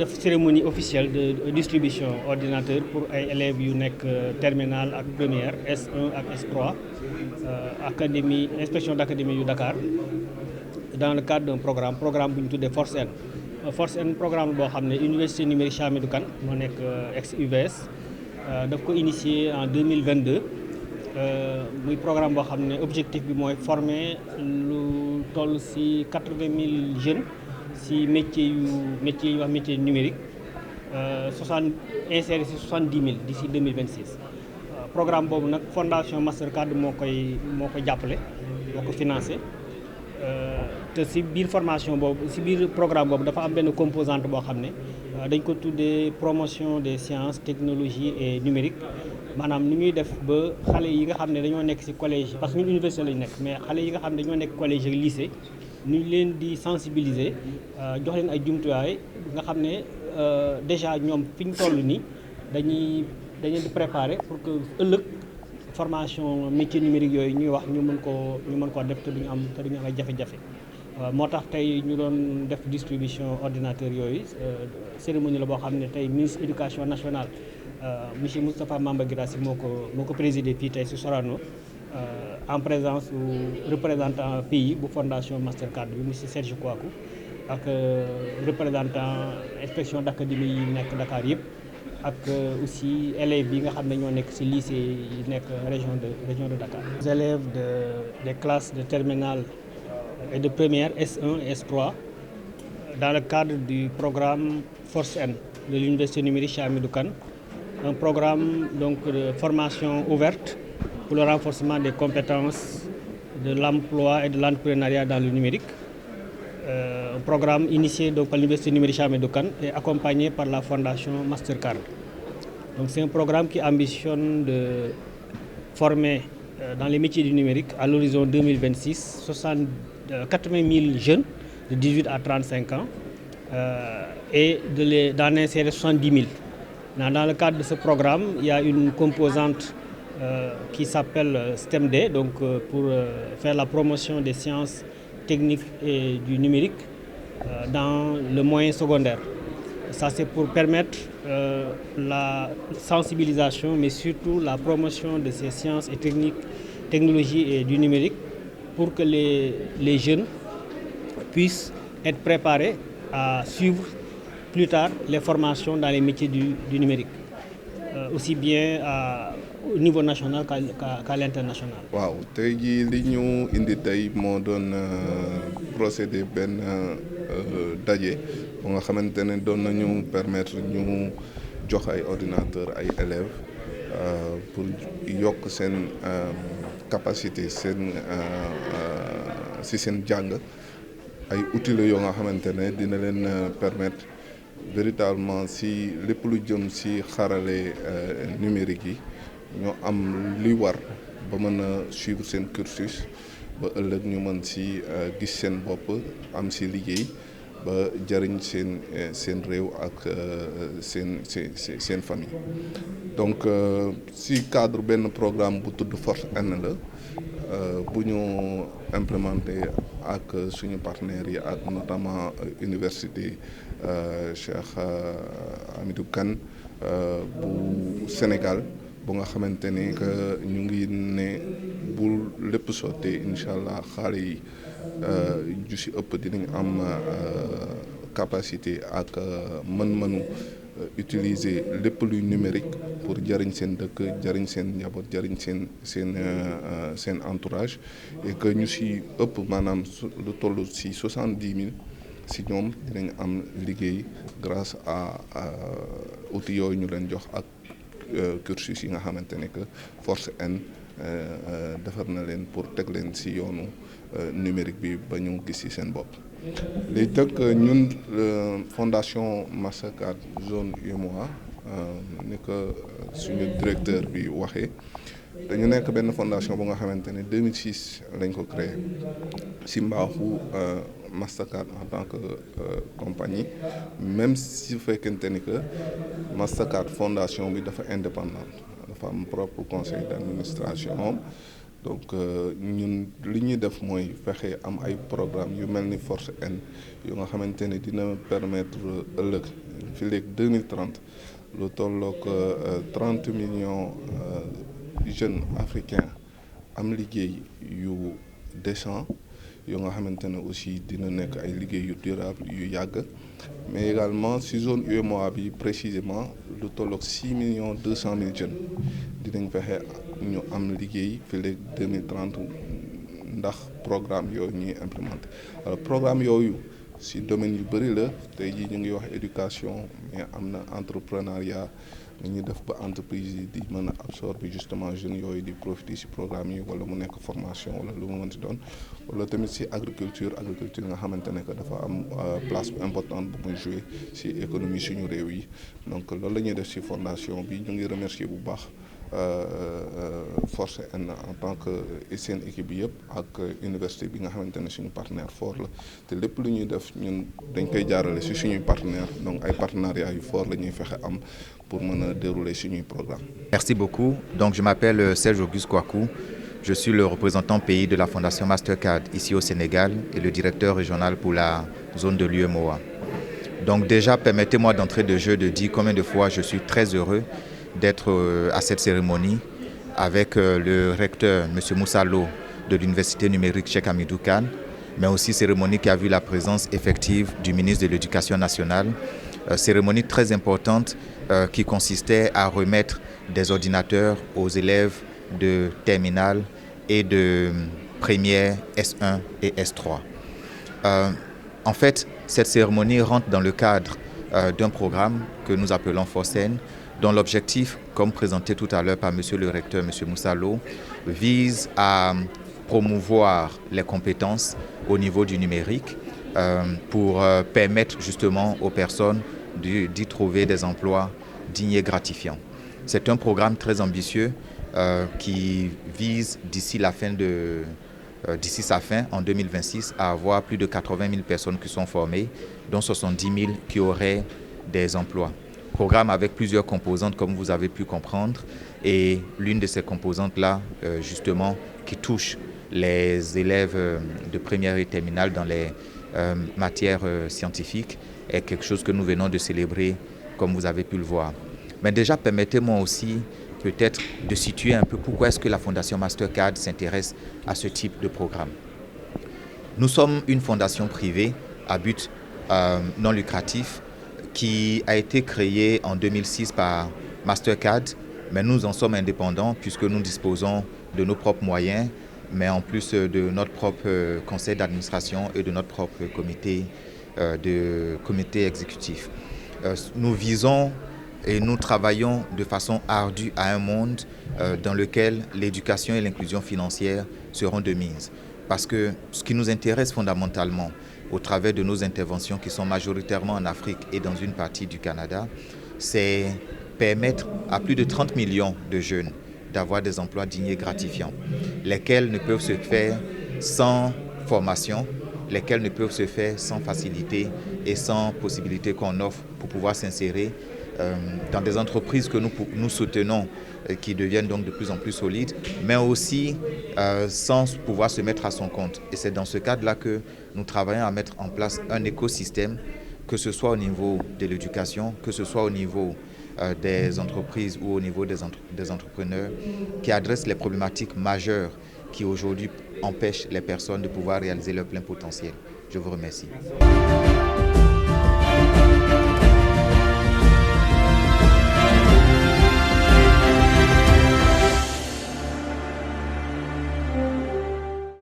def cérémonie officielle de distribution ordinateur pour ay élèves yu nekk terminale ak première S1 ak S3 académie inspection d'académie yu Dakar dans le cadre d'un programme bu ñu tuddee Force N. Force N programme boo xam ne université numérique Cheikh Hamidou Kane moo nekk ex UVS daf ko initié en 2022 muy programme boo xam ne objectif bi mooy former lu toll ci 80 000 jeunes ci métier yu wax métier numérique inséré ci 70 000 d'ici 2026. Programme boobu nag fondation Mastercard moo koy jàppale moo ko financé te ci biir formation boobu ci biir programme boobu dafa am benn composante boo xam ne dañ ko tuddee promotion des sciences technologies et numériques maanaam ni ñuy def ba xale yi nga xam ne dañoo nekk ci collège parce que ñun université lañu nekk mais xale yi nga xam ne dañoo nekk collège ak lycée ni ñu leen di sensibiliser jox leen ay jumtuwaay nga xam ne déjà ñoom fi ñu toll nii dañuy di préparer pour que ëllëg formation métier numérique yooyu ñuy wax ñu mën koo def te duñu am ay jafe-jafe. moo tax tey ñu doon def distribution ordinateur yooyu cérémonie la boo xam ne tey ministre éducation nationale monsieur Moustapha Mamba Guirassy moo ko présidé fii tey ci Sorano en présence du représentant pays bu fondation Mastercard bi monsieur Serge Kouakou ak représentant inspection d'académie yi nekk Dakar yëpp ak aussi élèves yi nga xam ne ñoo nekk ci lycée yi nekk région de Dakar. Les élèves des classes de terminale et de première S1 et S3 dans le cadre du programme Force N de l'université numérique Cheikh Hamidou Kane, un programme donc de formation ouverte pour le renforcement des compétences de l'emploi et de l'entrepreneuriat dans le numérique. Un programme initié donc par l'université numérique Cheikh Hamidou Kane et accompagné par la fondation Mastercard. Donc c'est un programme qui ambitionne de former dans les métiers du numérique à l'horizon 2026 80 000 jeunes de 18 à 35 ans et d'en insérer 70 000. Dans le cadre de ce programme, il y a une composante qui s'appelle STEMD, donc pour faire la promotion des sciences techniques et du numérique dans le moyen secondaire. Ça, c'est pour permettre la sensibilisation, mais surtout la promotion de ces sciences et technologies et du numérique pour que les jeunes puissent être préparés à suivre plus tard les formations dans les métiers du numérique, aussi bien au niveau national qu'à l'international. waaw tey jii li ñu indi tey moo doon procédé benn daje bu nga xamante ne doon nañu permettre ñu jox ay ordinateur ay élèves pour yokk seen capacité si seen jàng ay outils la yoo nga xamante ne dina leen permettre véritablement si lépp lu jëm si xarale numérique yi ñoo am li war ba mën a suivre seen cursus ba ëllëg ñu mën si gis seen bopp am si liggéey ba jëriñ seen réew ak seen famille. Donc si cadre benn programme bu tudd Force N la bu ñu implémenté ak suñu partenaires yi ak notamment université Cheikh Hamidou Kane bu Sénégal bu nga xamante ni que ñu ngi ne bu lépp sottee incha allah xale yi ju si ëpp dinañ am capacité ak mën-mënu utiliser lépp luy numérique pour jëriñ seen dëkk jëriñ seen njaboot jëriñ seen entourage et que ñu si ëpp maanaam lu toll si 70 000 si ñoom dinañ am liggéey grâce à outils yooyu ñu leen jox ak cursus yi nga xamante ne que Force N defar na leen pour teg leen si yoonu numérique bi ba ñu gis ci seen bopp. léegi nag ñun fondation Mastercard zone UEMOA ni ko suñu directeur bi waxee dañu nekk benn fondation bu nga xamante ne 2006 lañ ko créé ci mbaaxu Mastercard en tant que compagnie même si fekkente ni que Mastercard fondation bi dafa indépendante dafa am propre conseil d'administration. Donc ñun li ñuy def mooy fexe am ay programme yu mel ni Force N yu nga xamante ne dina permettre ëllëg fii léegi 2030 lu tollook 30 millions jeunes africains am liggéey yu décent yoo nga xamante ne aussi dina nekk ay liggéey yu durable yu yàgg mais également si zone UEMOA bi précisément lu tollook 6 millions 200 mille jeunes dinañ fexe ñu am liggéey fii léegi 2030 ndax programme yooyu ñuy implémenté alors programme yooyu si domaine yu bëri la tey jii ñu ngi wax éducation mais am na entrepreneuriat ni ñuy def ba entreprise yi di mën a absorber justement jeunes yooyu di profiter si programme yi wala mu nekk formation wala lu mu mën si doon wala tamit si agriculture nga xamante ne que dafa am place bu importante bu muy jouer si économie suñu réew yi donc loolu la ñuy def si fondation bi ñu ngi remercier bu baax Force N en tant que seen équipe bi yëpp ak université bi nga xamante ne suñu partenaire fort la te lépp lu ñuy def ñun dañ koy jaarale si suñuy partenaire donc ay partenariats yu fort la ñuy fexe am pour mën a dérouler suñuy programme. Merci beaucoup. Donc je m'appelle Serge Auguste Kouakou. Je suis le représentant pays de la Fondation Mastercard ici au Sénégal et le directeur régional pour la zone de l'UEMOA. Donc déjà, permettez-moi d'entrer de jeu de dire combien de fois je suis très heureux d'être à cette cérémonie avec le recteur, M. Moussa Lo, de l'Université numérique Cheikh Hamidou Kane, mais aussi cérémonie qui a vu la présence effective du ministre de l'Éducation nationale. Cérémonie très importante qui consistait à remettre des ordinateurs aux élèves de terminale et de première S1 et S3. En fait, cette cérémonie rentre dans le cadre d'un programme que nous appelons FORCEN, dont l'objectif, comme présenté tout à l'heure par monsieur le recteur, monsieur Moussa Lo, vise à promouvoir les compétences au niveau du numérique pour permettre justement aux personnes d'y trouver des emplois dignes et gratifiants. C'est un programme très ambitieux qui vise d'ici sa fin, en 2026, à avoir plus de 80 000 personnes qui sont formées, dont 70 000 qui auraient des emplois. Programme avec plusieurs composantes, comme vous avez pu comprendre, et l'une de ces composantes-là, justement, qui touche les élèves de première et terminale dans les matières scientifiques, est quelque chose que nous venons de célébrer, comme vous avez pu le voir. Mais déjà, permettez-moi aussi peut-être de situer un peu pourquoi est-ce que la Fondation Mastercard s'intéresse à ce type de programme. Nous sommes une fondation privée à but non lucratif qui a été créée en 2006 par Mastercard, mais nous en sommes indépendants puisque nous disposons de nos propres moyens, mais en plus de notre propre conseil d'administration et de notre propre comité exécutif. Nous visons et nous travaillons de façon ardue à un monde dans lequel l'éducation et l'inclusion financière seront de mise. Parce que ce qui nous intéresse fondamentalement, au travers de nos interventions qui sont majoritairement en Afrique et dans une partie du Canada, c'est permettre à plus de 30 millions de jeunes d'avoir des emplois dignes et gratifiants, lesquels ne peuvent se faire sans formation, lesquels ne peuvent se faire sans facilité et sans possibilité qu'on offre pour pouvoir s'insérer dans des entreprises que nous soutenons, qui deviennent donc de plus en plus solides, mais aussi sans pouvoir se mettre à son compte. Et c'est dans ce cadre-là que nous travaillons à mettre en place un écosystème, que ce soit au niveau de l'éducation, que ce soit au niveau des entreprises ou au niveau des entrepreneurs, qui adressent les problématiques majeures qui aujourd'hui empêchent les personnes de pouvoir réaliser leur plein potentiel. Je vous remercie.